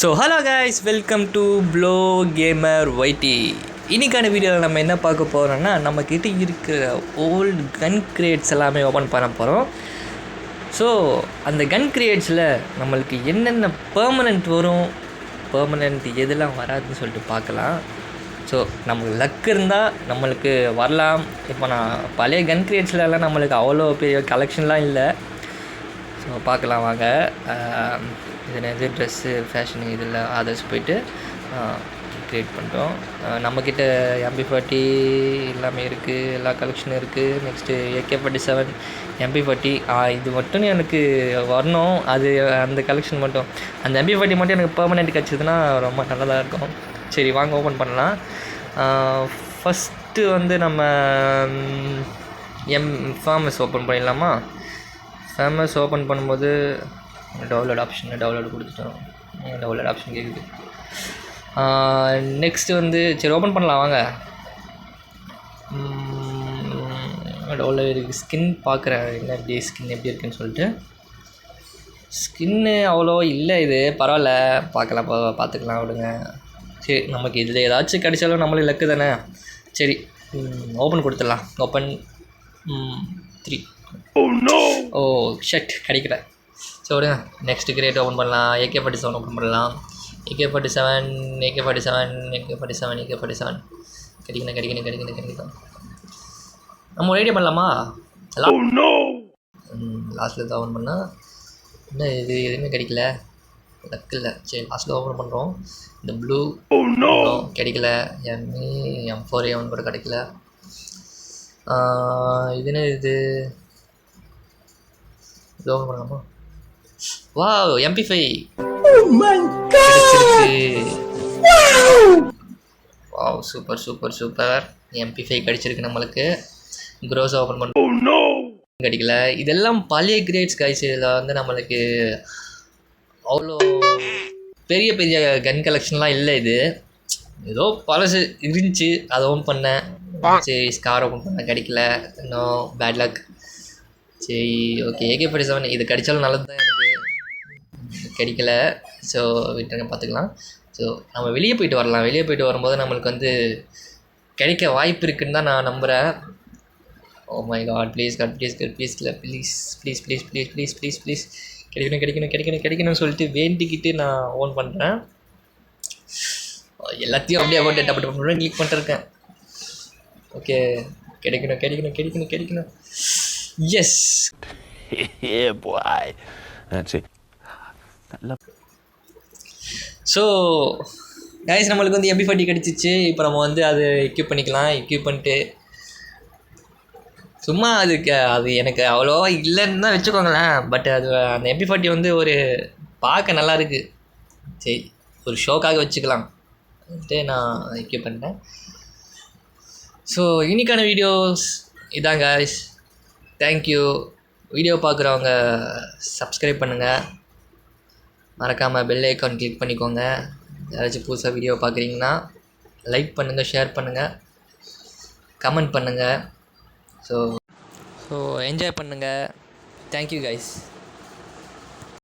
So hello guys, welcome to blow gamer YT. இன்றைக்கான வீடியோவில் நம்ம என்ன பார்க்க போகிறோம்னா, நம்மக்கிட்ட இருக்கிற ஓல்டு கன் கிரேட்ஸ் எல்லாமே ஓப்பன் பண்ண போகிறோம். ஸோ அந்த கன் கிரேட்ஸில் நம்மளுக்கு என்னென்ன பெர்மனெண்ட் வரும், பெர்மனெண்ட் எதெல்லாம் வராதுன்னு சொல்லிட்டு பார்க்கலாம். ஸோ நமக்கு லக் இருந்தால் நம்மளுக்கு வரலாம். இப்போ நான் பழைய கன் கிரேட்ஸ்லலாம் நம்மளுக்கு அவ்வளோ பெரிய கலெக்ஷன்லாம் இல்லை. ஸோ பார்க்கலாம் வாங்க. இது நிறைய ட்ரெஸ்ஸு ஃபேஷனு இதில் ஆதர்ஸ் போய்ட்டு க்ரியேட் பண்ணுறோம். நம்மக்கிட்ட MP40 எல்லாமே இருக்குது, எல்லா கலெக்ஷனும் இருக்குது. நெக்ஸ்ட்டு AK-47, MP40 இது மட்டும் எனக்கு வரணும். அது அந்த கலெக்ஷன் மட்டும், அந்த MP40 மட்டும் எனக்கு பெர்மனெண்ட் கிடச்சிதுன்னா ரொம்ப நல்லதாக இருக்கும். சரி வாங்க ஓப்பன் பண்ணலாம். ஃபஸ்ட்டு வந்து நம்ம ஃபார்மஸ் ஓப்பன் பண்ணிடலாமா? ஃபேமஸ் ஓப்பன் பண்ணும்போது டவுன்லோட் கொடுத்துட்டோம். டவுன்லோட் ஆப்ஷன் கேட்குது. நெக்ஸ்ட்டு வந்து சரி ஓப்பன் பண்ணலாம் வாங்க. டவுன்லோட் இருக்குது. ஸ்கின் பார்க்குறேன், என்ன எப்படி ஸ்கின் எப்படி இருக்குன்னு சொல்லிட்டு. ஸ்கின்னு அவ்வளோ இல்லை, இது பரவாயில்ல, பார்க்கலாம் பார்த்துக்கலாம் விடுங்க. சரி, நமக்கு இதில் ஏதாச்சும் கிடைச்சாலும் நம்மளுக்கு லக்கு தானே. சரி ஓப்பன் கொடுத்துடலாம். ஓப்பன் 3. ஓ ஷட், கிடைக்கல. ஸோ விடுங்க, நெக்ஸ்ட் கிரேட் ஓப்பன் பண்ணலாம். AK-47 ஓப்பன் பண்ணலாம். AK-47 கிடைக்கணும். நம்ம ஒரு ஐடியா பண்ணலாமா? லாஸ்ட்டில் தான் ஓப்பன் பண்ணால் என்ன இது எதுவுமே கிடைக்கல, லக் இல்லை. சரி லாஸ்ட்டில் ஓப்பன் பண்ணுறோம். இந்த ப்ளூ கிடைக்கல. M4A1 கூட கிடைக்கல. இதுன்னு இது ஓப்பன் பண்ணலாமா? வாவ், MP5 கிடைச்சிருக்கு. Wow, super. MP5 கிடைச்சிருக்கு நம்மளுக்கு. க்ரோஸ் ஓப்பன் பண்ணுறோம், கிடைக்கல. இதெல்லாம் பழைய கிரேட்ஸ் கைஸ். இதில் வந்து நம்மளுக்கு அவ்வளோ பெரிய கன் கலெக்ஷன்லாம் இல்லை. இது ஏதோ பழசு இருந்துச்சு, அதை ஓப்பன் பண்ணேன். சரி ஸ்கார் ஓப்பன் பண்ண கிடைக்கல. இன்னும் பேட் லக். சரி ஓகே, AK-47 இது கிடைச்சாலும் நல்லது தான், எனக்கு கிடைக்கல. ஸோ விட்டுருங்க, பார்த்துக்கலாம். ஸோ நம்ம வெளியே போயிட்டு வரலாம். வெளியே போயிட்டு வரும்போது நம்மளுக்கு வந்து கிடைக்க வாய்ப்பு இருக்குன்னு தான் நான் நம்புகிறேன். ஓ மை காட், ப்ளீஸ் கிடைக்கணும்னு சொல்லிட்டு வேண்டிக்கிட்டு நான் ஓன் பண்ணுறேன். எல்லாத்தையும் அப்படியே போட்டு டப்பு கிளிக் பண்ணிட்டுருக்கேன். ஓகே, கிடைக்கணும். Yes. Yeah boy. That's it. So guys, நம்மளுக்கு வந்து MP40 கிடச்சிச்சு. இப்போ நம்ம வந்து அது எக்யூப் பண்ணிக்கலாம். எக்யூப் பண்ணிட்டு சும்மா அது எனக்கு அவ்வளோவா இல்லைன்னு தான் வச்சுக்கோங்களேன். பட் அது அந்த MP40 வந்து ஒரு பார்க்க நல்லா இருக்குது. சரி, ஒரு ஷோக்காக வச்சுக்கலாம் நான் எக்யூப் பண்ணிட்டேன். ஸோ இன்னைக்கான வீடியோஸ் இதாங்க கைஸ். தேங்க்யூ. வீடியோ பார்க்குறவங்க சப்ஸ்கிரைப் பண்ணுங்கள், மறக்காமல் பெல் ஐக்கான் கிளிக் பண்ணிக்கோங்க. யாராச்சும் புதுசாக வீடியோ பார்க்குறீங்கன்னா லைக் பண்ணுங்கள், ஷேர் பண்ணுங்கள், கமெண்ட் பண்ணுங்கள். ஸோ என்ஜாய் பண்ணுங்கள். Thank you guys.